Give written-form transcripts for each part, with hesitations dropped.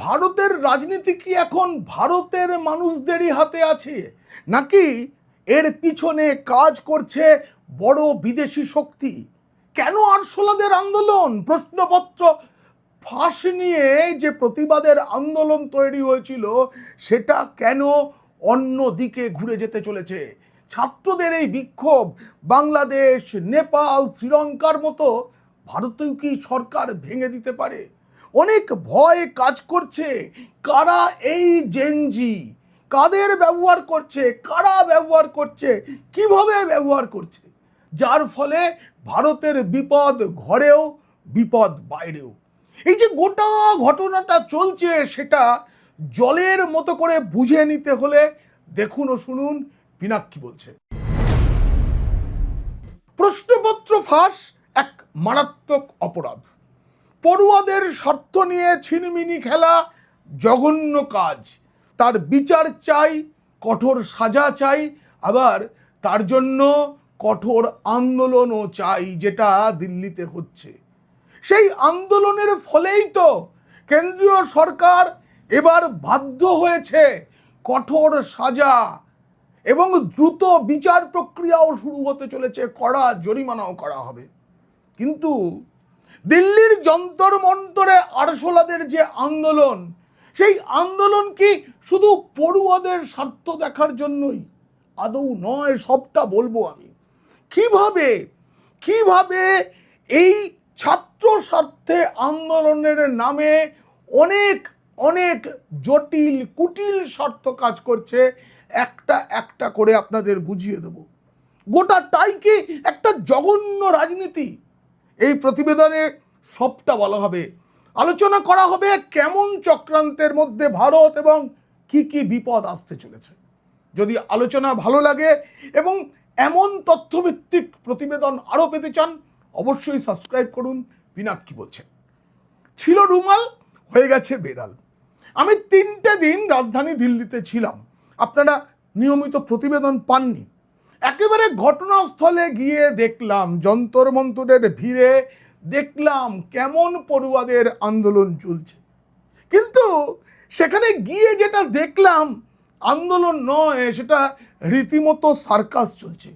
ভারতের রাজনীতি কি এখন ভারতের মানুষদেরই হাতে আছে, নাকি এর পিছনে কাজ করছে বড় বিদেশি শক্তি? কেন আরশোলাদের আন্দোলন? প্রশ্নপত্র ফাঁস নিয়ে যে প্রতিবাদের আন্দোলন তৈরি হয়েছিল সেটা কেন অন্য দিকে ঘুরে যেতে চলেছে? ছাত্রদের এই বিক্ষোভ বাংলাদেশ, নেপাল, শ্রীলঙ্কার মতো ভারতেও কি সরকার ভেঙে দিতে পারে? অনেক ভয় কাজ করছে। কারা এই জেনজি, কাদের ব্যবহার করছে, কারা ব্যবহার করছে, কিভাবে ব্যবহার করছে, যার ফলে ভারতের বিপদ ঘরেও বিপদ বাইরেও। এই যে গোটা ঘটনাটা চলছে সেটা জলের মতো করে বুঝে নিতে হলে দেখুন ও শুনুন পিনাক কি বলছে। প্রশ্নপত্র ফাঁস এক মারাত্মক অপরাধ। পড়ুয়াদের স্বার্থ নিয়ে ছিনিমিনি খেলা জঘন্য কাজ। তার বিচার চাই, কঠোর সাজা চাই, আবার তার জন্য কঠোর আন্দোলনও চাই, যেটা দিল্লিতে হচ্ছে। সেই আন্দোলনের ফলেই তো কেন্দ্রীয় সরকার এবার বাধ্য হয়েছে কঠোর সাজা এবং দ্রুত বিচার প্রক্রিয়াও শুরু হতে চলেছে, কড়া জরিমানাও করা হবে। কিন্তু দিল্লির যন্তর মন্তরে আরশোলাদের যে আন্দোলন, সেই আন্দোলন কি শুধু পড়ুয়াদের স্বার্থ দেখার জন্যই? আদৌ নয়, সবটা বলবো আমি। কিভাবে এই ছাত্র স্বার্থে আন্দোলনের নামে অনেক অনেক জটিল কুটিল স্বার্থ কাজ করছে, একটা একটা করে আপনাদের বুঝিয়ে দেব। গোটাটাই কি একটা জঘন্য রাজনীতি? এই প্রতিবেদনে সবটা বলা হবে। আলোচনা করা হবে কেমন চক্রান্তের মধ্যে ভারত এবং কি কি বিপদ আসতে চলেছে। যদি আলোচনা ভালো লাগে এবং এমন তথ্যভিত্তিক প্রতিবেদন আরও পেতে চান, অবশ্যই সাবস্ক্রাইব করুন। পিনাক কি বলছে। ছিল রুমাল, হয়ে গেছে বেড়াল। আমি 3টে দিন রাজধানী দিল্লিতে ছিলাম। আপনারা নিয়মিত প্রতিবেদন পাননি। একেবারে ঘটনাস্থলে গিয়ে দেখলাম যন্তর মন্তরের ভিড়ে, দেখলাম কেমন পড়ুয়াদের আন্দোলন চলছে। কিন্তু সেখানে গিয়ে যেটা দেখলাম আন্দোলন নয়, সেটা রীতিমতো সার্কাস চলছে।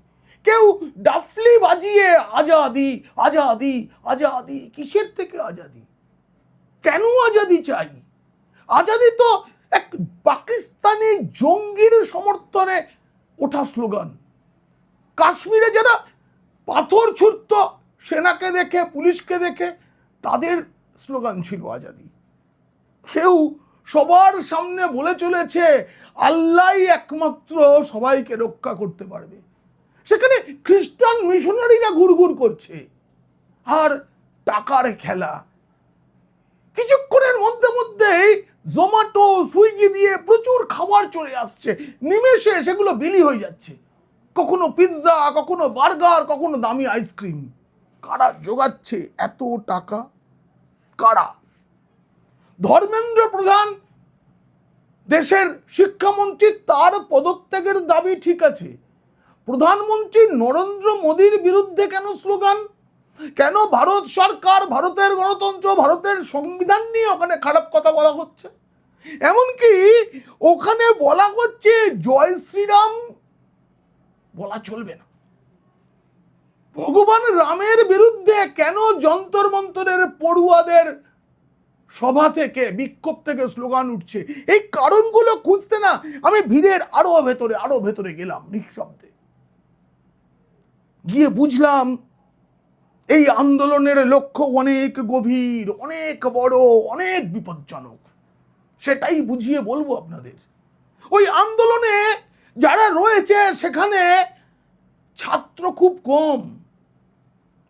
কেউ ডাফলি বাজিয়ে আজাদি আজাদি আজাদি, কিসের থেকে আজাদি? কেন আজাদি চাই? আজাদি তো এক পাকিস্তানি জঙ্গির সমর্থনে ওঠা স্লোগান। কাশ্মীরে যারা পাথর ছুড়ত সেনাকে দেখে, পুলিশকে দেখে, তাদের স্লোগান ছিল আজাদি। কেউ সবার সামনে বলে চলেছে আল্লাহই একমাত্র সবাইকে রক্ষা করতে পারবে। সেখানে খ্রিস্টান মিশনারিরা ঘুরঘুর করছে। আর টাকার খেলা। কিছুক্ষণের মধ্যেই জোম্যাটো, সুইগি দিয়ে প্রচুর খাবার চলে আসছে, নিমেষে সেগুলো বিলি হয়ে যাচ্ছে। কখনো পিৎজা, কখনো বার্গার, কখনো দামি আইসক্রিম। কারা জোগাচ্ছে এত টাকা? কারা? ধর্মেন্দ্র প্রধান দেশের শিক্ষামন্ত্রী, তার পদত্যাগের দাবি ঠিক আছে। প্রধানমন্ত্রী নরেন্দ্র মোদীর বিরুদ্ধে কেন স্লোগান? কেন ভারত সরকার, ভারতের গণতন্ত্র, ভারতের সংবিধান নিয়ে ওখানে খারাপ কথা বলা হচ্ছে? এমনকি ওখানে বলা হচ্ছে জয় শ্রীরাম বলা চলবে না। ভগবান রামের বিরুদ্ধে কেন যন্তর মন্তরের পড়ুয়াদের সভা থেকে, বিক্ষোভ থেকে স্লোগান উঠছে? এই কারণগুলো খুঁজতে না আমি ভিড়ের আরো ভেতরে গেলাম। নিঃশব্দে গিয়ে বুঝলাম এই আন্দোলনের লক্ষ্য অনেক গভীর, অনেক বড়, অনেক বিপজ্জনক। সেটাই বুঝিয়ে বলবো আপনাদের। ওই আন্দোলনে যারা রয়েছে সেখানে ছাত্র খুব কম।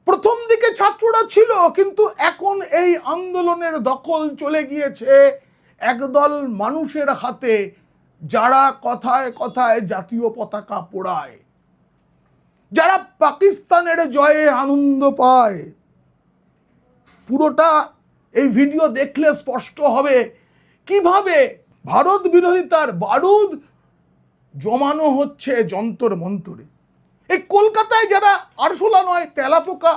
প্রথম দিকে ছাত্ররা ছিল, কিন্তু এখন এই আন্দোলনের দখল চলে গিয়েছে একদল মানুষের হাতে, যারা কথায় কথায় জাতীয় পতাকা পোড়ায়, যারা পাকিস্তানের জয়ে আনন্দ পায়। পুরোটা এই ভিডিও দেখলে স্পষ্ট হবে কিভাবে ভারত বিরোধিতার বারুদ জমানো হচ্ছে যন্তর মন্তরে। এই কলকাতায় যারা আরশোলা নয়, তেলাপোকা,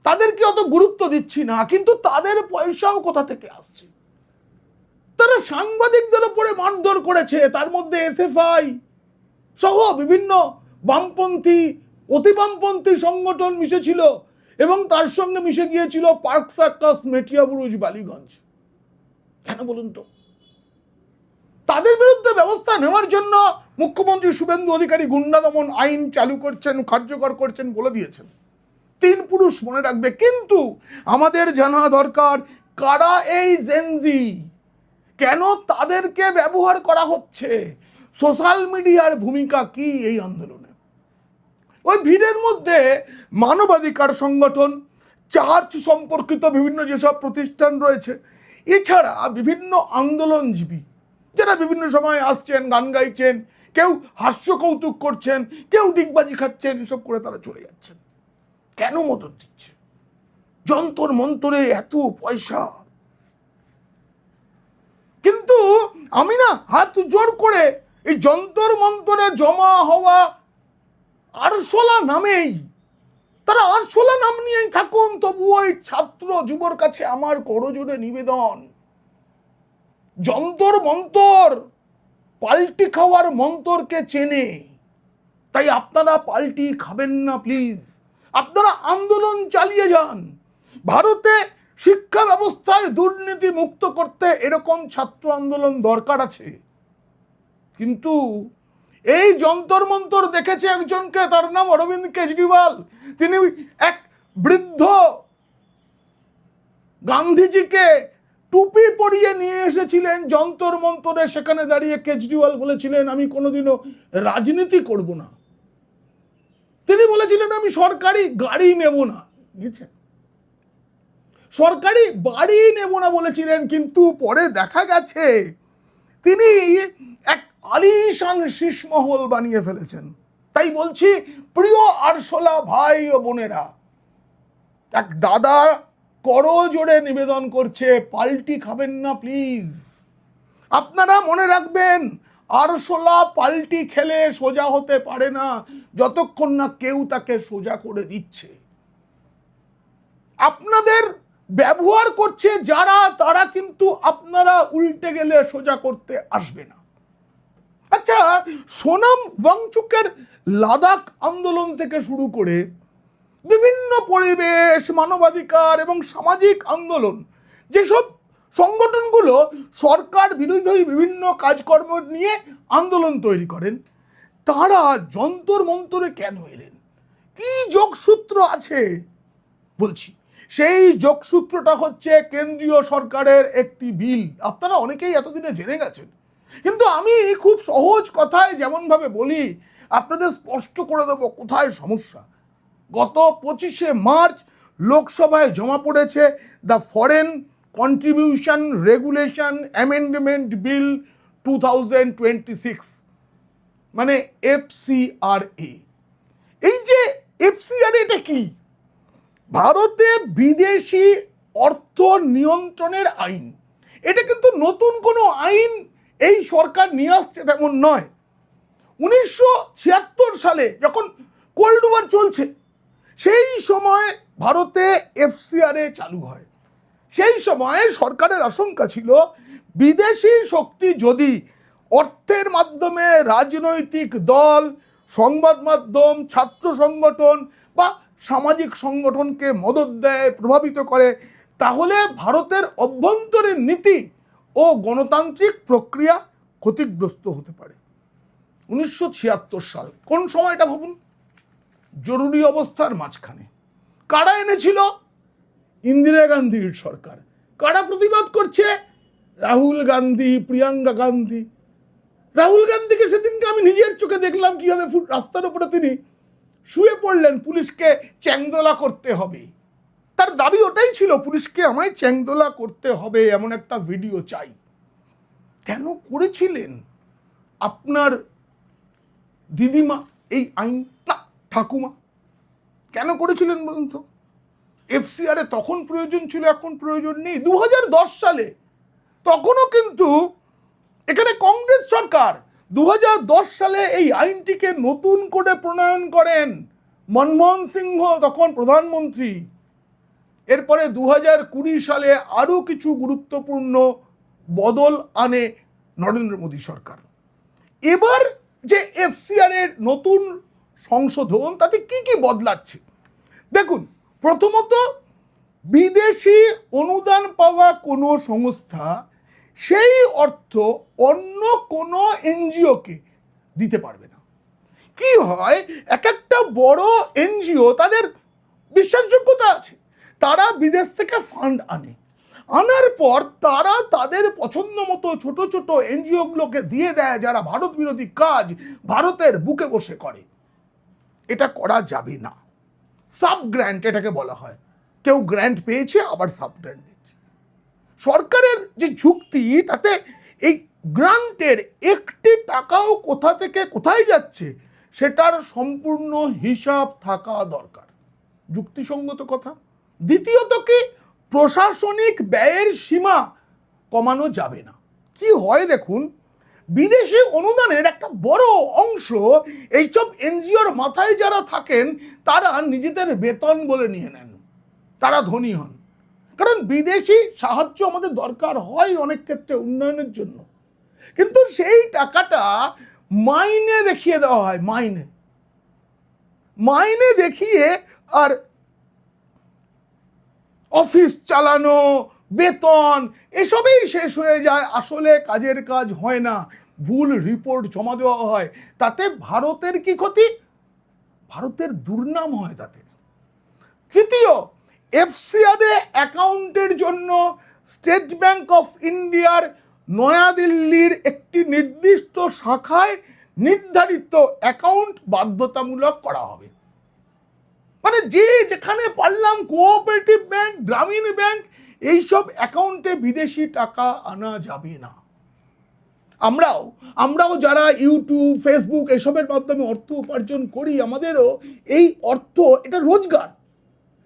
তাদেরকে অত গুরুত্ব দিচ্ছি না, কিন্তু তাদের পয়সাও কোথা থেকে আসছে? সাংবাদিকদের উপরে মারধর করেছে, তার মধ্যে এসএফআই সহ বিভিন্ন বামপন্থী অতি বামপন্থী সংগঠন মিশেছিল এবং তার সঙ্গে মিশে গিয়েছিল পার্ক সার্কাস, মেটিয়াবুরুজ, বালিগঞ্জ। কেন বলুন তো? তাদের বিরুদ্ধে ব্যবস্থা নেওয়ার জন্য মুখ্যমন্ত্রী শুভেন্দু অধিকারী গুন্ডা দমন আইন চালু করছেন, কার্যকর করছেন বলে দিয়েছেন। 3 পুরুষ মনে রাখবে। কিন্তু আমাদের জানা দরকার কারা এই জেনজি, কেন তাদেরকে ব্যবহার করা হচ্ছে, সোশ্যাল মিডিয়ার ভূমিকা কি এই আন্দোলনে। ওই ভিড়ের মধ্যে মানবাধিকার সংগঠন, চার্চ সম্পর্কিত বিভিন্ন যেসব প্রতিষ্ঠান রয়েছে, এছাড়া বিভিন্ন আন্দোলনজীবী যারা বিভিন্ন সময় আসছেন, গান গাইছেন, কেউ হাস্য কৌতুক করছেন, কেউ ডিগবাজি খাচ্ছেন, এসব করে তারা চলে যাচ্ছেন। কেন মদত দিচ্ছে? যন্তর মন্তরে এত পয়সা। কিন্তু আমি না হাত জোর করে এই যন্তর মন্তরে জমা হওয়া আরশোলা নামেই, তারা আরশোলা নাম নিয়েই থাকুন, তবু ওই ছাত্র যুবর কাছে আমার করজোড়ে নিবেদন, যন্তর মন্তর পাল্টি খাওয়ার মন্তরকে চেনে, তাই আপনারা পাল্টি খাবেন না প্লিজ। আপনারা আন্দোলন চালিয়ে যান। ভারতে শিক্ষা ব্যবস্থায় দুর্নীতি মুক্ত করতে এরকম ছাত্র আন্দোলন দরকার আছে। কিন্তু এই যন্তর মন্তর দেখেছে একজনকে, তার নাম অরবিন্দ কেজরিওয়াল। তিনি এক বৃদ্ধ গান্ধীজিকে টুপি পরিয়ে নিয়ে এসেছিলেন যন্তর মন্তরে। সেখানে দাঁড়িয়ে কেজরিওয়াল বলেছিলেন আমি কোনোদিনও রাজনীতি করব না। তিনি বলেছিলেন আমি সরকারি গাড়ি নেব না, বুঝছেন, সরকারি বাড়ি নেব না বলেছিলেন। কিন্তু পরে দেখা গেছে তিনি এক আলিশান শীষমহল বানিয়ে ফেলেছেন। তাই বলছি প্রিয় আরশোলা ভাই ও বোনেরা, এক দাদা করজোড়ে নিবেদন করছে, পাল্টি খাবেন না প্লিজ। আপনারা মনে রাখবেন, আরশোলা পাল্টি খেলে সোজা হতে পারে না যতক্ষণ না কেউ তাকে সোজা করে দিচ্ছে। আপনাদের ব্যবহার করছে যারা, তারা কিন্তু আপনারা উল্টে গেলে সোজা করতে আসবে না। আচ্ছা, সোনাম ওয়াংচুকের লাদাখ আন্দোলন থেকে শুরু করে বিভিন্ন পরিবেশ, মানবাধিকার এবং সামাজিক আন্দোলন, যেসব সংগঠনগুলো সরকার বিরোধী বিভিন্ন কাজকর্ম নিয়ে আন্দোলন তৈরি করেন, তারা যন্তর মন্তরে কেন এলেন? কি যোগসূত্র আছে? বলছি, সেই যোগসূত্রটা হচ্ছে কেন্দ্রীয় সরকারের একটি বিল। আপনারা অনেকেই এতদিনে জেনে গেছেন, কিন্তু আমি খুব সহজ কথায় যেমনভাবে বলি আপনাদের স্পষ্ট করে দেবো কোথায় সমস্যা। গত 25শে মার্চ লোকসভায় জমা পড়েছে the foreign contribution regulation amendment bill 2026, মানে FCRA। এই যে FCRA, এটা কি? ভারতে বিদেশি অর্থ নিয়ন্ত্রণের আইন। এটা কিন্তু নতুন কোনো আইন এই সরকার নিয়ে আসছে তেমন নয়। 1976 সালে যখন কোল্ড ওয়ার চলছে, সেই সময় ভারতে FCRA চালু হয়। সেই সময় সরকারের আশঙ্কা ছিল বিদেশি শক্তি যদি অর্থের মাধ্যমে রাজনৈতিক দল, সংবাদ মাধ্যম, ছাত্র সংগঠন বা সামাজিক সংগঠনকে মদত দেয়, প্রভাবিত করে, তাহলে ভারতের অভ্যন্তরীণ নীতি ও গণতান্ত্রিক প্রক্রিয়া ক্ষতিগ্রস্ত হতে পারে। 1976 সাল, কোন সময়টা ভাবুন? জরুরি অবস্থার মাঝখানে। কারা এনেছিল? ইন্দিরা গান্ধীর সরকার। কারা প্রতিবাদ করছে? রাহুল গান্ধী, প্রিয়াঙ্কা গান্ধী। রাহুল গান্ধীকে সেদিনকে আমি নিজের চোখে দেখলাম কিভাবে রাস্তার উপরে তিনি শুয়ে পড়লেন, পুলিশকে চ্যাংদোলা করতে হবে। তার দাবি ওটাই ছিল, পুলিশকে আমায় চ্যাংদোলা করতে হবে, এমন একটা ভিডিও চাই। কেন করেছিলেন আপনার দিদিমা এই আইন? না, ঠাকুমা কেন করেছিলেন বলুন তো? FCRA তখন প্রয়োজন ছিল, এখন প্রয়োজন নেই। 2010 সালে, তখনও কিন্তু এখানে কংগ্রেস সরকার 2010 সালে এই আইনটিকে নতুন করে প্রণয়ন করেন। মনমোহন সিংহ তখন প্রধানমন্ত্রী। এরপরে 2020 সালে আরও কিছু গুরুত্বপূর্ণ বদল আনে নরেন্দ্র মোদী সরকার। এবার যে এফসিআর এর নতুন সংশোধন, তাতে কি কি বদলাচ্ছে দেখুন। প্রথমত, বিদেশি অনুদান পাওয়া কোনো সংস্থা সেই অর্থ অন্য কোনো এনজিওকে দিতে পারবে না। কি হয়, এক একটা বড় এনজিও তাদের বিশ্বাসযোগ্যতা আছে, তারা বিদেশ থেকে ফান্ড আনার পর তারা তাদের পছন্দ মতো ছোট ছোট এনজিওগুলোকে দিয়ে দেয়, যারা ভারত বিরোধী কাজ ভারতের বুকে বসে করে। এটা করা যাবে না। সাব গ্র্যান্ট এটাকে বলা হয়। কেউ গ্র্যান্ট পেয়েছে, আবার সাব গ্র্যান্ট দিচ্ছে। সরকারের যে যুক্তি, তাতে এই গ্রান্টের একটি টাকাও কোথা থেকে কোথায় যাচ্ছে সেটার সম্পূর্ণ হিসাব থাকা দরকার। যুক্তিসঙ্গত কথা। দ্বিতীয়ত, কি প্রশাসনিক ব্যয়ের সীমা কমানো যাবে না। কি হয় দেখুন, বিদেশি অনুদানের একটা বড় অংশ এইসব এনজিওর মাথায় যারা থাকেন তারা নিজেদের বেতন বলে নিয়ে নেন, তারা ধনী হন। কারণ বিদেশি সাহায্য আমাদের দরকার হয় অনেক ক্ষেত্রে উন্নয়নের জন্য, কিন্তু সেই টাকাটা মাইনে দেখিয়ে দেওয়া হয়। মাইনে দেখিয়ে আর অফিস চালানো, বেতন এসবেই শেষ হয়ে যায়। আসলে কাজের কাজ হয় না, ভুল রিপোর্ট জমা দেওয়া হয়। তাতে ভারতের কি ক্ষতি? ভারতের দুর্নাম হয় তাতে। তৃতীয়, এফসিআর অ্যাকাউন্টের জন্য স্টেট ব্যাংক অফ ইন্ডিয়ার নয়াদিল্লির একটি নির্দিষ্ট শাখায় নির্ধারিত অ্যাকাউন্ট বাধ্যতামূলক করা হবে। মানে যে যেখানে পারলাম, কোঅপারেটিভ ব্যাংক, গ্রামীণ ব্যাংক, এইসব অ্যাকাউন্টে বিদেশি টাকা আনা যাবে না। আমরাও যারা ইউটিউব, ফেসবুক এসবের মাধ্যমে অর্থ উপার্জন করি, আমাদেরও এই অর্থ, এটা রোজগার,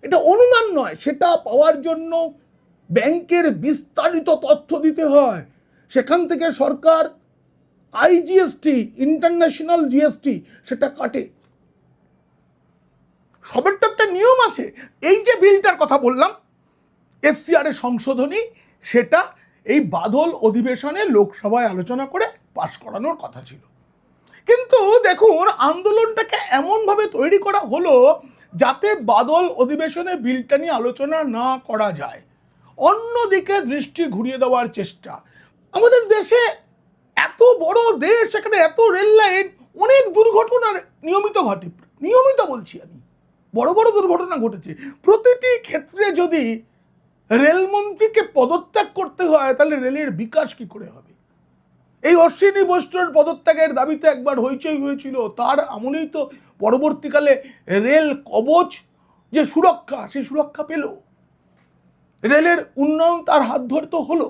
এটা অনুদান নয়। সেটা পাওয়ার জন্য ব্যাংকের বিস্তারিত তথ্য দিতে হয়। সেখান থেকে সরকার আইজিএসটি, ইন্টারন্যাশনাল জিএসটি, সেটা কাটে। সবের তো একটা নিয়ম আছে। এই যে বিলটার কথা বললাম, এফসিআর এর সংশোধনী, সেটা এই বাদল অধিবেশনে লোকসভায় আলোচনা করে পাশ করানোর কথা ছিল। কিন্তু দেখুন, আন্দোলনটাকে এমনভাবে তৈরি করা হলো যাতে বাদল অধিবেশনে বিলটা নিয়ে আলোচনা না করা যায়। অন্যদিকে দৃষ্টি ঘুরিয়ে দেওয়ার চেষ্টা। আমাদের দেশে এত বড় দেশ, এখানে এত রেল লাইন, অনেক দুর্ঘটনা নিয়মিত বলছি আমি, বড় বড় দুর্ঘটনা ঘটেছে। প্রতিটি ক্ষেত্রে যদি রেলমন্ত্রীকে পদত্যাগ করতে হয়, তাহলে রেলের বিকাশ কি করে হবে? এই অশ্বিনী বৈষ্ণবের পদত্যাগের দাবিতে একবার হইচই হয়েছিল। তার আমলেই তো পরবর্তীকালে রেল কবচ যে সুরক্ষা, সেই সুরক্ষা পেল। রেলের উন্নয়ন তার হাত ধরে তো হলো।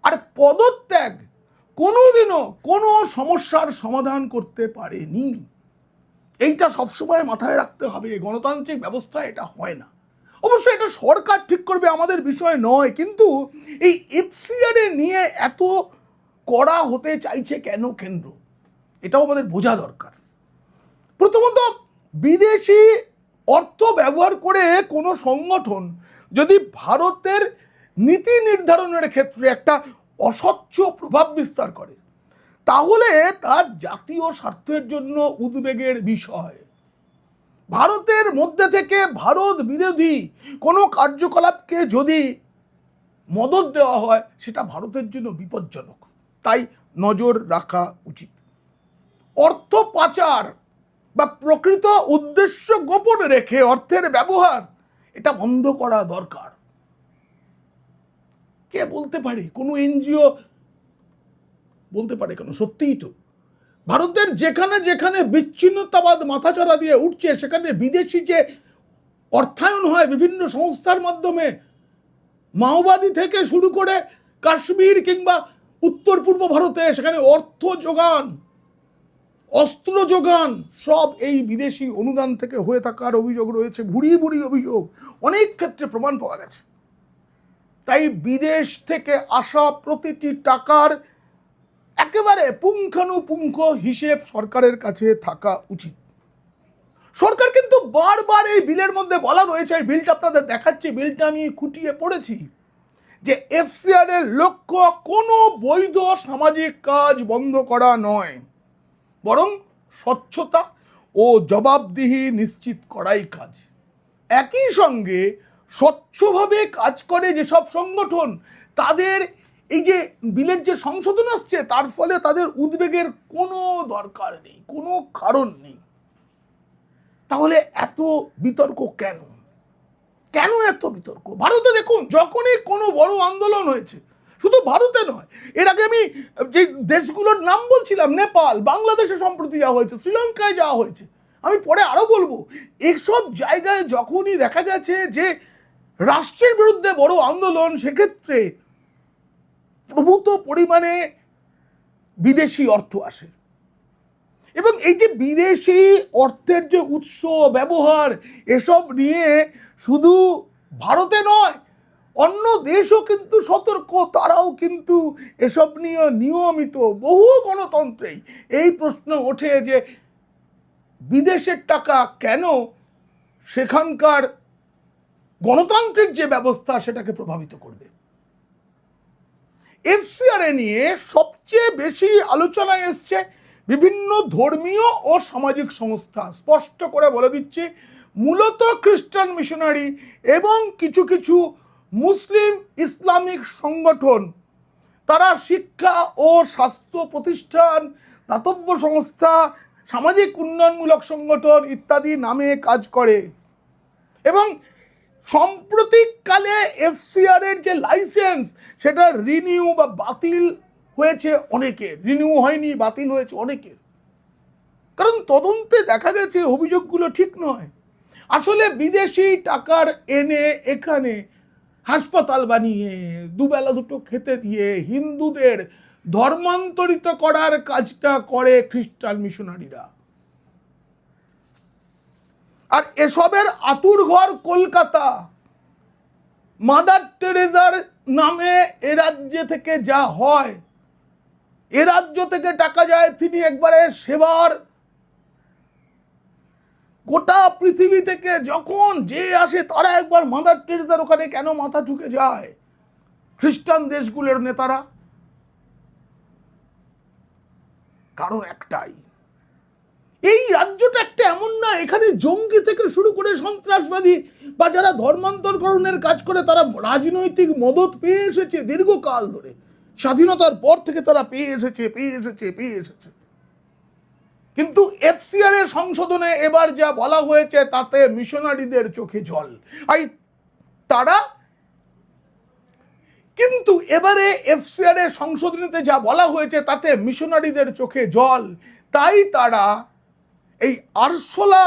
আর পদত্যাগ কোনোদিনও কোনো সমস্যার সমাধান করতে পারেনি। এইটা সবসময় মাথায় রাখতে হবে। গণতান্ত্রিক ব্যবস্থা এটা হয় না। অবশ্যই এটা সরকার ঠিক করবে, আমাদের বিষয় নয়। কিন্তু এই এফসিআর নিয়ে এত কড়া হতে চাইছে কেন কেন্দ্র, এটাও আমাদের বোঝা দরকার। প্রথমত, বিদেশি অর্থ ব্যবহার করে কোনো সংগঠন যদি ভারতের নীতি নির্ধারণের ক্ষেত্রে একটা অস্বচ্ছ প্রভাব বিস্তার করে, তাহলে তার জাতীয় স্বার্থের জন্য উদ্বেগের বিষয়। ভারতের মধ্যে থেকে ভারত বিরোধী কোনো কার্যকলাপকে যদি মদত দেওয়া হয়, সেটা ভারতের জন্য বিপজ্জনক। তাই নজর রাখা উচিত। অর্থ পাচার বা প্রকৃত উদ্দেশ্য গোপন রেখে অর্থের ব্যবহার, এটা বন্ধ করা দরকার। কে বলতে পারে? কোনো এনজিও বলতে পারে কেন? সত্যিই তো ভারতের যেখানে যেখানে বিচ্ছিন্নতাবাদ মাথাচাড়া দিয়ে উঠছে, সেখানে বিদেশি যে অর্থায়ন হয় বিভিন্ন সংস্থার মাধ্যমে, মাওবাদী থেকে শুরু করে কাশ্মীর কিংবা উত্তর পূর্ব ভারতে, সেখানে অর্থ যোগান, অস্ত্র যোগান, সব এই বিদেশি অনুদান থেকে হয়ে থাকার অভিযোগ রয়েছে। ভুরি ভুরি অভিযোগ, অনেক ক্ষেত্রে প্রমাণ পাওয়া গেছে। তাই বিদেশ থেকে আসা প্রতিটি টাকার একেবারে পুঙ্খানুপুঙ্খ হিসেব সরকারের কাছে থাকা উচিত। সরকার কিন্তু বারবার এই বিলের মধ্যে বলা রয়েছে, বিলটা আপনাদের দেখাচ্ছি, বিলটা আমি খুঁটিয়ে পড়েছি, যে এফসিআর এর লক্ষ্য কোনো বৈধ সামাজিক কাজ বন্ধ করা নয়, বরং স্বচ্ছতা ও জবাবদিহি নিশ্চিত করাই কাজ। একই সঙ্গে স্বচ্ছভাবে কাজ করে যেসব সংগঠন, তাদের এই যে বিলের যে সংশোধন আসছে তার ফলে তাদের উদ্বেগের কোনো দরকার নেই, কোনো কারণ নেই। তাহলে এত বিতর্ক কেন? কেন এত বিতর্ক? ভারতে দেখুন, যখনই কোনো বড় আন্দোলন হয়েছে, শুধু ভারতে নয়, এর আগে আমি যে দেশগুলোর নাম বলছিলাম, নেপাল, বাংলাদেশে সম্প্রতি যাওয়া হয়েছে, শ্রীলঙ্কায় যাওয়া হয়েছে, আমি পরে আরো বলবো, এইসব জায়গায় যখনই দেখা গেছে যে রাষ্ট্রের বিরুদ্ধে বড় আন্দোলন, সেক্ষেত্রে প্রভূত পরিমাণে বিদেশি অর্থ আসে। এবং এই যে বিদেশি অর্থের যে উৎস, ব্যবহার, এসব নিয়ে শুধু ভারতে নয়, অন্য দেশও কিন্তু সতর্ক, তারাও কিন্তু এসব নিয়ে নিয়মিত, বহু গণতন্ত্রেই এই প্রশ্ন ওঠে যে বিদেশের টাকা কেন সেখানকার গণতান্ত্রিক যে ব্যবস্থা সেটাকে প্রভাবিত করবে। এফসিআর নিয়ে সবচেয়ে বেশি আলোচনায় এসছে বিভিন্ন ধর্মীয় ও সামাজিক সংস্থা। স্পষ্ট করে বলে দিচ্ছি, মূলত খ্রিস্টান মিশনারি এবং কিছু কিছু মুসলিম ইসলামিক সংগঠন, তারা শিক্ষা ও স্বাস্থ্য প্রতিষ্ঠান, দাতব্য সংস্থা, সামাজিক উন্নয়নমূলক সংগঠন ইত্যাদি নামে কাজ করে। এবং সাম্প্রতিককালে এফসিআর এর যে লাইসেন্স, সেটা রিনিউ বা বাতিল হয়েছে অনেকের, রিনিউ হয়নি, বাতিল হয়েছে অনেকের। কারণ তদন্তে দেখা গেছে অভিযোগগুলো ঠিক নয়। আসলে বিদেশি টাকার এনে এখানে হাসপাতাল বানিয়ে, দুবেলা দুটো খেতে দিয়ে হিন্দুদের ধর্মান্তরিত করার কাজটা করে খ্রিস্টান মিশনারিরা। আর এসবের আতুর ঘর কলকাতা। মাদার টেরেজার নামে এ রাজ্যে থেকে যা হয়, এ রাজ্য থেকে টাকা যায়, তিনি একবারে সেবার, গোটা পৃথিবী থেকে যখন যে আসে তারা একবার মাদার টেরেজার ওখানে কেন মাথা ঠুকে যায় খ্রিস্টান দেশগুলোর নেতারা? কারণ একটাই, এই রাজ্যটা একটা এমন না এখানে জঙ্গি থেকে শুরু করে সন্ত্রাসবাদী বা যারা ধর্মান্তরকরণের কাজ করে তারা রাজনৈতিক মদত পেয়ে এসেছে দীর্ঘকাল ধরে, স্বাধীনতার পর থেকে তারা পেয়ে এসেছে। কিন্তু এফসিআর এর সংশোধনে এবার যা বলা হয়েছে তাতে মিশনারিদের চোখে জল। তারা কিন্তু এবারে এফসিআর এর সংশোধনীতে যা বলা হয়েছে তাতে মিশনারিদের চোখে জল, তাই তারা এই আরশোলা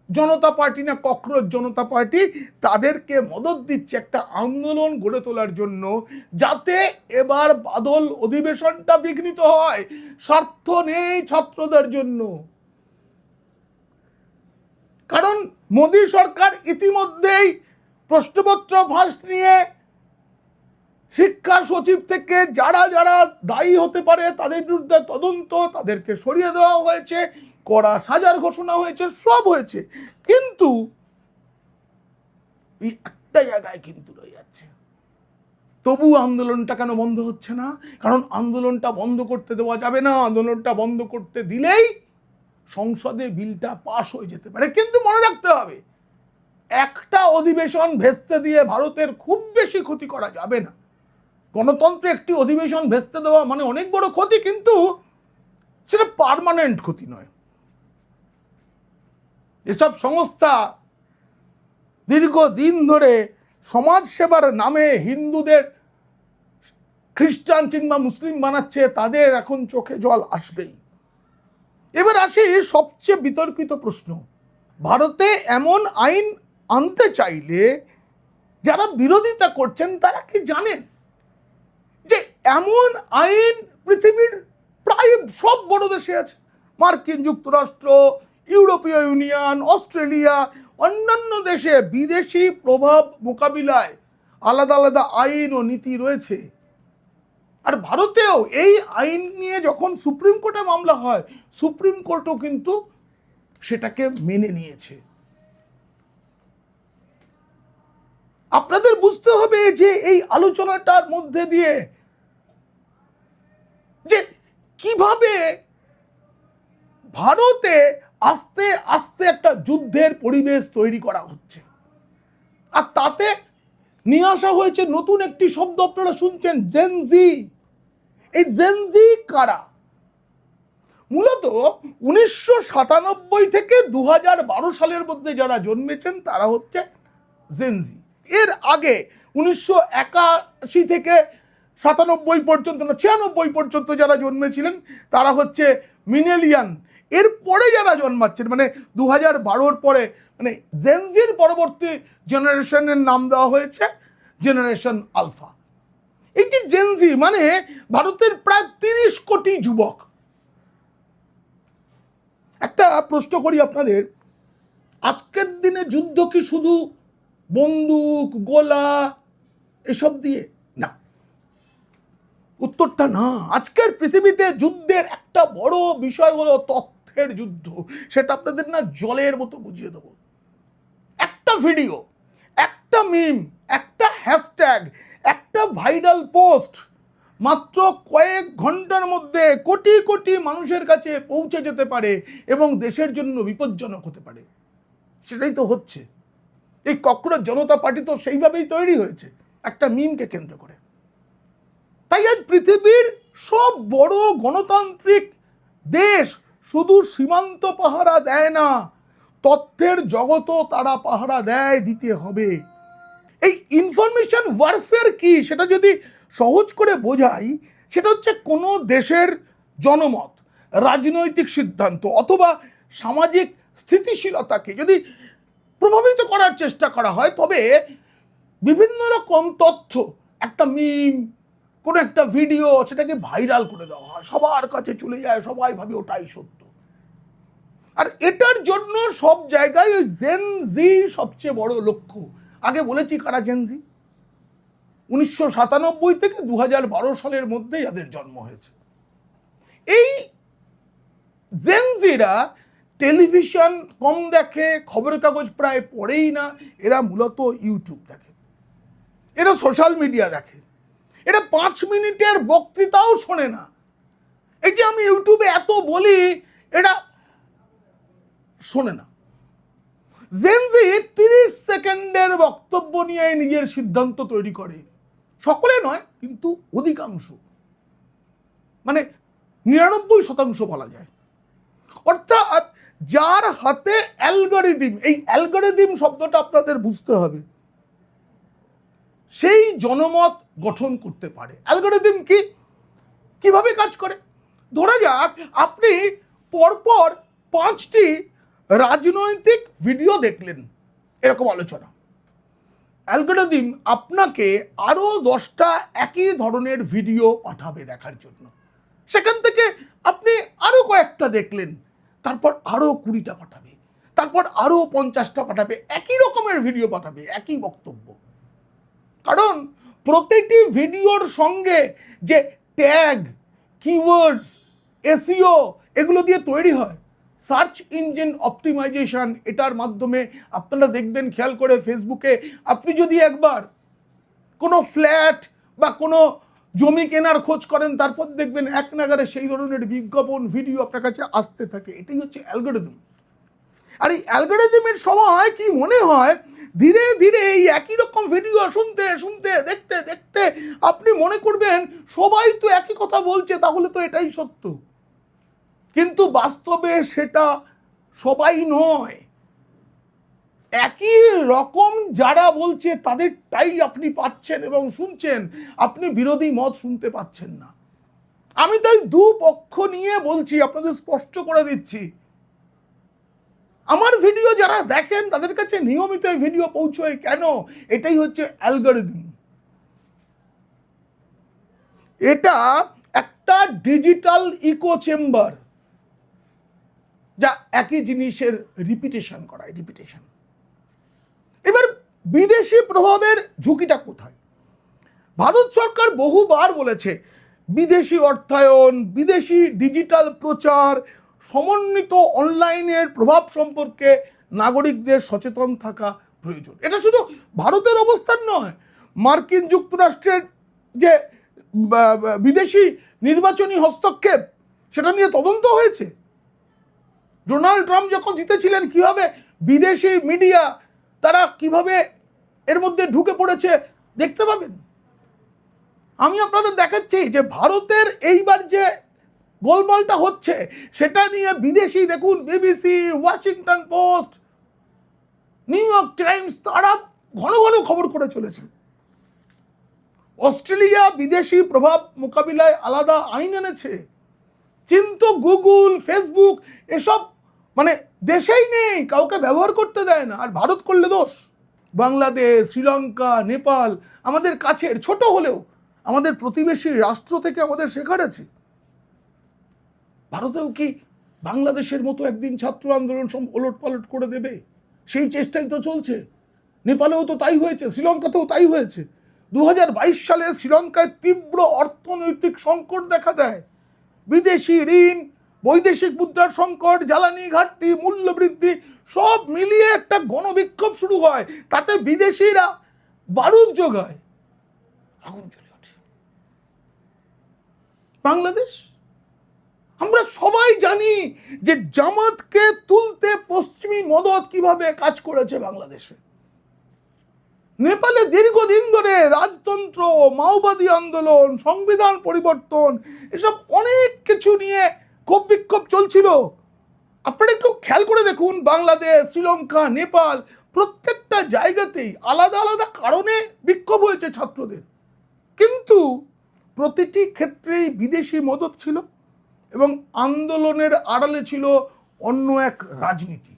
জনতা পার্টি না ককরোচ জনতা পার্টি, তাদেরকে মদত দিচ্ছে একটা আন্দোলন গড়ে তোলার জন্য, যাতে এবার বাদল অধিবেশনটা বিঘ্নিত হয়। স্বার্থ নেই ছাত্রদের জন্য, কারণ মোদী সরকার ইতিমধ্যেই প্রশ্নপত্র ফাঁস নিয়ে শিক্ষা সচিব থেকে যারা যারা দায়ী হতে পারে তাদের বিরুদ্ধে তদন্ত, তাদেরকে সরিয়ে দেওয়া হয়েছে, কড়া সাজার ঘোষণা হয়েছে, সব হয়েছে। কিন্তু এই একটা জায়গায় কিন্তু রয়ে যাচ্ছে, তবু আন্দোলনটা কেন বন্ধ হচ্ছে না? কারণ আন্দোলনটা বন্ধ করতে দেওয়া যাবে না। আন্দোলনটা বন্ধ করতে দিলেই সংসদে বিলটা পাশ হয়ে যেতে পারে। কিন্তু মনে রাখতে হবে, একটা অধিবেশন ভেস্তে দিয়ে ভারতের খুব বেশি ক্ষতি করা যাবে না। গণতন্ত্রে একটি অধিবেশন ভেস্তে দেওয়া মানে অনেক বড় ক্ষতি, কিন্তু সেটা পার্মানেন্ট ক্ষতি নয়। এসব সংস্থা দীর্ঘদিন ধরে সমাজ সেবার নামে হিন্দুদের খ্রিস্টান কিংবা মুসলিম বানাচ্ছে, তাদের এখন চোখে জল আসবেই। এবার আসি সবচেয়ে বিতর্কিত প্রশ্ন, ভারতে এমন আইন আনতে চাইলে যারা বিরোধিতা করছেন তারা কি জানেন যে এমন আইন পৃথিবীর প্রায় সব বড় দেশে আছে? মার্কিন যুক্তরাষ্ট্র, ইউরোপীয় ইউনিয়ন, অস্ট্রেলিয়া, অন্যান্য দেশে বিদেশি প্রভাব মোকাবিলায় আলাদা আলাদা আইন ও নীতি রয়েছে। আর ভারতেও এই আইন নিয়ে যখন সুপ্রিম কোর্টে মামলা হয়, সুপ্রিম কোর্টও কিন্তু সেটাকে মেনে নিয়েছে। আপনাদের বুঝতে হবে যে এই আলোচনাটার মধ্যে দিয়ে যে কিভাবে ভারতে আস্তে আস্তে একটা যুদ্ধের পরিবেশ তৈরি করা হচ্ছে, আর তাতে নিয়ে আসা হয়েছে নতুন একটি শব্দ, আপনারা শুনছেন, জেনজি। এই জেনজি কারা? মূলত 1997 থেকে 2012 সালের মধ্যে যারা জন্মেছেন তারা হচ্ছে জেনজি। এর আগে 1981 থেকে 97 পর্যন্ত না 96 পর্যন্ত যারা জন্মেছিলেন তারা হচ্ছে মিলেনিয়াল। এর পরে যারা জন্মাচ্ছেন মানে 2012 পরে, মানে জেনজির পরবর্তী জেনারেশনের নাম দেওয়া হয়েছে জেনারেশন আলফা। এই যে জেনজি মানে ভারতের প্রায় 30 কোটি যুবক। একটা প্রশ্ন করি আপনাদের, আজকের দিনে যুদ্ধ কি শুধু বন্দুক গোলা এসব দিয়ে? না, উত্তরটা না। আজকের পৃথিবীতে যুদ্ধের একটা বড় বিষয় হলো তথ্যের যুদ্ধ। সেটা আপনাদের না জলের মতো বুঝিয়ে দেবো। একটা ভিডিও, একটা মিম, একটা হ্যাশট্যাগ, একটা ভাইরাল পোস্ট মাত্র কয়েক ঘন্টার মধ্যে কোটি কোটি মানুষের কাছে পৌঁছে যেতে পারে এবং দেশের জন্য বিপজ্জনক হতে পারে। সেটাই তো হচ্ছে। এই ককরোচ জনতা পার্টি তো সেইভাবেই তৈরি হয়েছে, একটা মিমকে কেন্দ্র করে। তাই আজ পৃথিবীর সব বড় গণতান্ত্রিক দেশ শুধু সীমান্ত পাহারা দেয় না, তথ্যের জগতও তারা পাহারা দেয়, দিতে হবে। এই ইনফরমেশন ওয়ারফেয়ার কি সেটা যদি সহজ করে বোঝাই, সেটা হচ্ছে কোনো দেশের জনমত, রাজনৈতিক সিদ্ধান্ত অথবা সামাজিক স্থিতিশীলতাকে যদি প্রভাবিত করার চেষ্টা করা হয়, তবে বিভিন্ন রকম তথ্য, একটা মিম, কোনো একটা ভিডিও, সেটাকে ভাইরাল করে দেওয়া হয়, সবার কাছে চলে যায়, সবাই ভাবে ওটাই সত্য। আর এটার জন্য সব জায়গায় ওই জেনজি সবচেয়ে বড় লক্ষ্য। আগে বলেছি কারা জেনজি? 1997 থেকে 2012 সালের মধ্যে যাদের জন্ম হয়েছে। এই জেনজিরা টেলিভিশন কম দেখে, খবরের কাগজ প্রায় পড়েই না, এরা মূলত ইউটিউব দেখে, এরা সোশ্যাল মিডিয়া দেখে, এরা 5 মিনিটের বক্তৃতাও শোনে না। এই যে আমি ইউটিউবে এত বলি, এরা শোনে না। জেনজি 30 সেকেন্ডের বক্তব্য নিয়ে নিজের সিদ্ধান্ত তৈরি করে। সকলে নয়, কিন্তু অধিকাংশ, মানে 99% বলা যায়। অর্থাৎ যার হাতে অ্যালগরিদম, এই অ্যালগরিদম শব্দটা আপনাদের বুঝতে হবে, সেই জনমত গঠন করতে পারে। অ্যালগরিদম কি, কিভাবে কাজ করে? ধরা যাক আপনি পরপর 5টি রাজনৈতিক ভিডিও দেখলেন, এরকম আলোচনা। অ্যালগরিদম আপনাকে আরো 10টা একই ধরনের ভিডিও পাঠাবে দেখার জন্য। সেখান থেকে আপনি আরো কয়েকটা দেখলেন, তারপর আরো 20টা পাঠাবে, তারপর আরো 50টা পাঠাবে, একই রকমের ভিডিও পাঠাবে, একই বক্তব্য। কারণ প্রতিটি ভিডিওর সঙ্গে যে ট্যাগ, কিওয়ার্ডস, এসইও এগুলো দিয়ে তৈরি হয়, সার্চ ইঞ্জিন অপটিমাইজেশন, এটার মাধ্যমে আপনারা দেখবেন, খেয়াল করে ফেসবুকে আপনি যদি একবার কোনো ফ্ল্যাট বা কোনো জমি কেনার খোঁজ করেন, তারপর দেখবেন এক নাগারে সেই ধরনের বিজ্ঞাপন ভিডিও আপনার কাছে আসতে থাকে। এটাই হচ্ছে অ্যালগরিদম। আর এই অ্যালগরিদমের সময় কি মনে হয়, ধীরে ধীরে এই একই রকম ভিডিও শুনতে শুনতে, দেখতে দেখতে আপনি মনে করবেন সবাই তো একই কথা বলছে, তাহলে তো এটাই সত্য। কিন্তু বাস্তবে সেটা সবাই নয়। একই রকম যারা বলছে তাদেরটাই আপনি পাচ্ছেন এবং শুনছেন, আপনি বিরোধী মত শুনতে পাচ্ছেন না। আমি তাই দুপক্ষ নিয়ে বলছি, আপনাদের স্পষ্ট করে দিচ্ছি, আমার ভিডিও যারা দেখেন তাদের কাছে নিয়মিত ভিডিও পৌঁছয় কেন? এটাই হচ্ছে অ্যালগরিদম। এটা একটা ডিজিটাল ইকো চেম্বার, যা একই জিনিসের রিপিটেশন করায়, রিপিটেশন। এবার বিদেশি প্রভাবের ঝুঁকিটা কোথায়? ভারত সরকার বহুবার বলেছে বিদেশি অর্থায়ন, বিদেশি ডিজিটাল প্রচার, সমন্বিত অনলাইনের প্রভাব সম্পর্কে নাগরিকদের সচেতন থাকা প্রয়োজন। এটা শুধু ভারতের অবস্থান নয়, মার্কিন যুক্তরাষ্ট্রের যে বিদেশি নির্বাচনী হস্তক্ষেপ সেটা নিয়ে তদন্ত হয়েছে। ডোনাল্ড ট্রাম্প যখন জিতেছিলেন কিভাবে বিদেশি মিডিয়া তারা কিভাবে এর মধ্যে ঢুকে পড়েছে দেখতে পাবেন। আমি আপনাদের দেখাচ্ছি যে ভারতের এইবার যে গোলমালটা হচ্ছে সেটা নিয়ে বিদেশি দেখুন BBC, Washington post, new York Times তারা ঘন ঘন খবর করে চলেছে। অস্ট্রেলিয়া বিদেশি প্রভাব মোকাবিলায় আলাদা আইন এনেছে, কিন্তু গুগল, ফেসবুক এসব মানে দেশেই নেই, কাউকে ব্যবহার করতে দেয় না। আর ভারত করলে দোষ। বাংলাদেশ, শ্রীলঙ্কা, নেপাল আমাদের কাছের, ছোট হলেও আমাদের প্রতিবেশী রাষ্ট্র থেকে আমাদের শেখার আছে। ভারতেও কি বাংলাদেশের মতো একদিন ছাত্র আন্দোলন সব ওলট পালট করে দেবে? সেই চেষ্টাই তো চলছে। নেপালেও তো তাই হয়েছে, শ্রীলঙ্কাতেও তাই হয়েছে। 2022 সালে শ্রীলঙ্কায় তীব্র অর্থনৈতিক সংকট দেখা দেয়। বিদেশি ঋণ, বৈদেশিক মুদ্রার সংকট, জ্বালানি ঘাটতি, মূল্য বৃদ্ধি সব মিলিয়ে একটা গণবিক্ষোভ শুরু হয়। তাতে বিদেশিরা বারুদ যোগায়, আগুন জ্বলে ওঠে। বাংলাদেশ, আমরা সবাই জানি যে জামাতকে তুলতে পশ্চিমী মদত কিভাবে কাজ করেছে বাংলাদেশে। নেপালে দীর্ঘদিন ধরে রাজতন্ত্র, মাওবাদী আন্দোলন, সংবিধান পরিবর্তন এসব অনেক কিছু নিয়ে ক্ষোভ বিক্ষোভ চলছিল। আপনারা একটু খেয়াল করে দেখুন, বাংলাদেশ, শ্রীলঙ্কা, নেপাল প্রত্যেকটা জায়গাতেই আলাদা আলাদা কারণে বিক্ষোভ হয়েছে ছাত্রদের, কিন্তু প্রতিটি ক্ষেত্রেই বিদেশি মদত ছিল এবং আন্দোলনের আড়ালে ছিল অন্য এক রাজনীতি।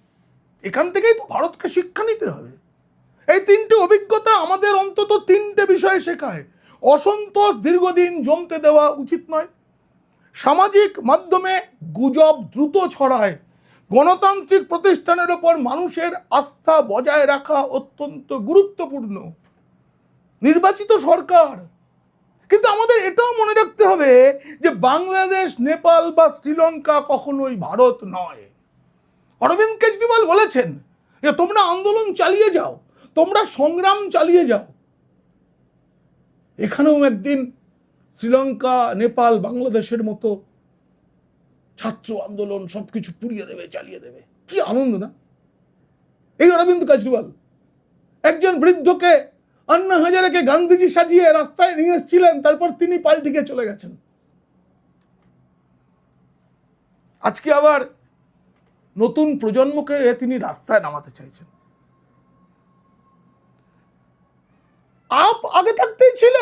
এখান থেকেই তো ভারতকে শিক্ষা নিতে হবে। এই তিনটে অভিজ্ঞতা আমাদের অন্তত তিনটে বিষয় শেখায়। অসন্তোষ দীর্ঘদিন জমতে দেওয়া উচিত নয়, সামাজিক মাধ্যমে গুজব দ্রুত ছড়ায়, গণতান্ত্রিক প্রতিষ্ঠানের ওপর মানুষের আস্থা বজায় রাখা অত্যন্ত গুরুত্বপূর্ণ, নির্বাচিত সরকার। কিন্তু আমাদের এটাও মনে রাখতে হবে যে বাংলাদেশ, নেপাল বা শ্রীলঙ্কা কখনোই ভারত নয়। অরবিন্দ কেজরিওয়াল বলেছেন যে তোমরা আন্দোলন চালিয়ে যাও, তোমরা সংগ্রাম চালিয়ে যাও। এখানেও একদিন শ্রীলঙ্কা, নেপাল, বাংলাদেশের মতো ছাত্র আন্দোলন সবকিছু পুড়িয়ে দেবে, চালিয়ে দেবে। কি আনন্দ না? এই অরবিন্দ কেজরিওয়াল একজন বৃদ্ধকে, আন্না হাজারেকে গান্ধীজি সাজিয়ে রাস্তায় নিয়ে এসেছিলেন, তারপর তিনি পাল্টি গিয়ে চলে গেছেন। আজকে আবার নতুন প্রজন্মকে তিনি রাস্তায় নামাতে চাইছেন। আপ আগে থাকতেই ছিল।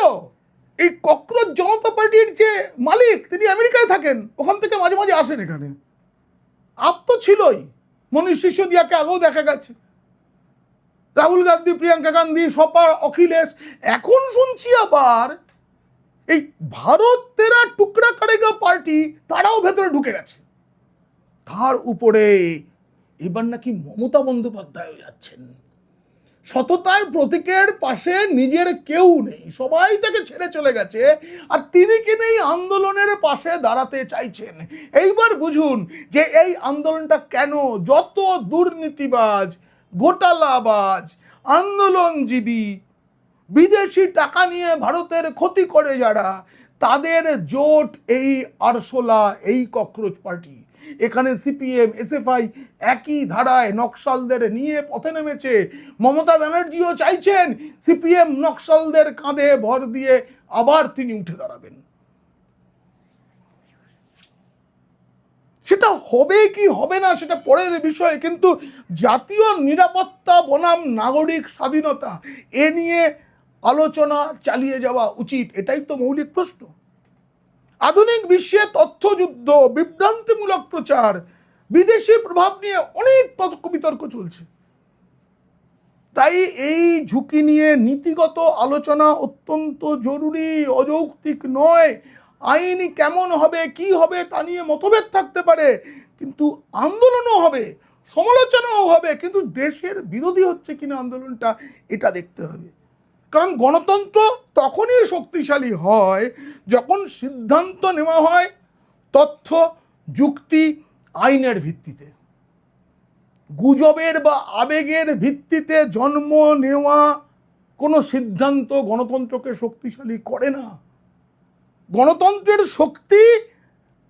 এই ককরোচ জনতা পার্টির যে মালিক তিনি আমেরিকায় থাকেন, ওখান থেকে মাঝে মাঝে আসেন এখানে। আপ তো ছিলই, মনীষ সিসোদিয়াকে আগেও দেখা গেছে, রাহুল গান্ধী, প্রিয়াঙ্কা গান্ধী, সপা, অখিলেশ। এখন শুনছি আবার এই ভারত তেরা টুকরা করেগা পার্টি তারাও ভেতরে ঢুকে গেছে। তার উপরে এবার নাকি মমতা বন্দ্যোপাধ্যায় যাচ্ছেন। সততার প্রতীকের পাশে নিজের কেউ নেই, সবাই তাকে ছেড়ে চলে গেছে, আর তিনি কিনেই আন্দোলনের পাশে দাঁড়াতে চাইছেন। এইবার বুঝুন যে এই আন্দোলনটা কেন যত দুর্নীতিবাজ, ঘোটালাবাজ, আন্দোলনজীবী, বিদেশি টাকা নিয়ে ভারতের ক্ষতি করে যারা, তাদের জোট এই আরশোলা, এই ককরোচ পার্টি। এখানে সিপিএম, এসএফআই একই ধারায় নকশালদের নিয়ে পথে নেমেছে। মমতা ব্যানার্জিও চাইছেন সিপিএম নকশালদের কাঁধে ভর দিয়ে আবার তিনি উঠে দাঁড়াবেন। সেটা হবে কি হবে না সেটা পরের বিষয়, কিন্তু জাতীয় নিরাপত্তা বনাম নাগরিক স্বাধীনতা এ নিয়ে আলোচনা চালিয়ে যাওয়া উচিত। এটাই তো মৌলিক প্রশ্ন। আধুনিক বিশ্বে তথ্যযুদ্ধ, বিভ্রান্তিমূলক প্রচার, বিদেশি প্রভাব নিয়ে অনেক তর্ক বিতর্ক চলছে। তাই এই ঝুঁকি নিয়ে নীতিগত আলোচনা অত্যন্ত জরুরি, অযৌক্তিক নয়। আইনি কেমন হবে, কি হবে তা নিয়ে মতভেদ থাকতে পারে, কিন্তু আন্দোলনও হবে, সমালোচনাও হবে, কিন্তু দেশের বিরোধী হচ্ছে কিনা আন্দোলনটা এটা দেখতে হবে। কারণ গণতন্ত্র তখনই শক্তিশালী হয় যখন সিদ্ধান্ত নেওয়া হয় তথ্য, যুক্তি, আইনের ভিত্তিতে। গুজবের বা আবেগের ভিত্তিতে জন্ম নেওয়া কোনো সিদ্ধান্ত গণতন্ত্রকে শক্তিশালী করে না। গণতন্ত্রের শক্তি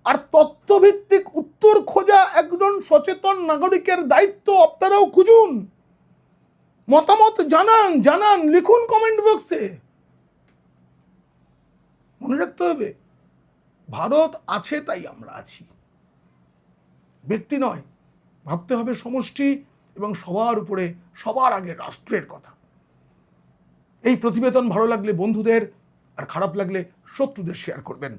আর তথ্যভিত্তিক উত্তর খোঁজা একজন সচেতন নাগরিকের দায়িত্ব। আপনারাও খুঁজুন, মতামত জানান, লিখুন কমেন্ট বক্সে। মনে রাখতে হবে, ভারত আছে তাই আমরা আছি, ব্যক্তি নয়। ভাবতে হবে সমষ্টি এবং সবার উপরে সবার আগে রাষ্ট্রের কথা। এই প্রতিবেদন ভালো লাগলে বন্ধুদের, আর খারাপ লাগলে শত্রুদের শেয়ার করবেন।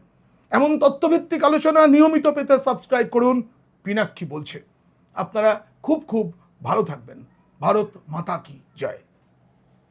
এমন তথ্যভিত্তিক আলোচনা নিয়মিত পেতে সাবস্ক্রাইব করুন। পিনাক্ষী বলছে। আপনারা খুব ভালো থাকবেন। ভারত মাতা কি জয়।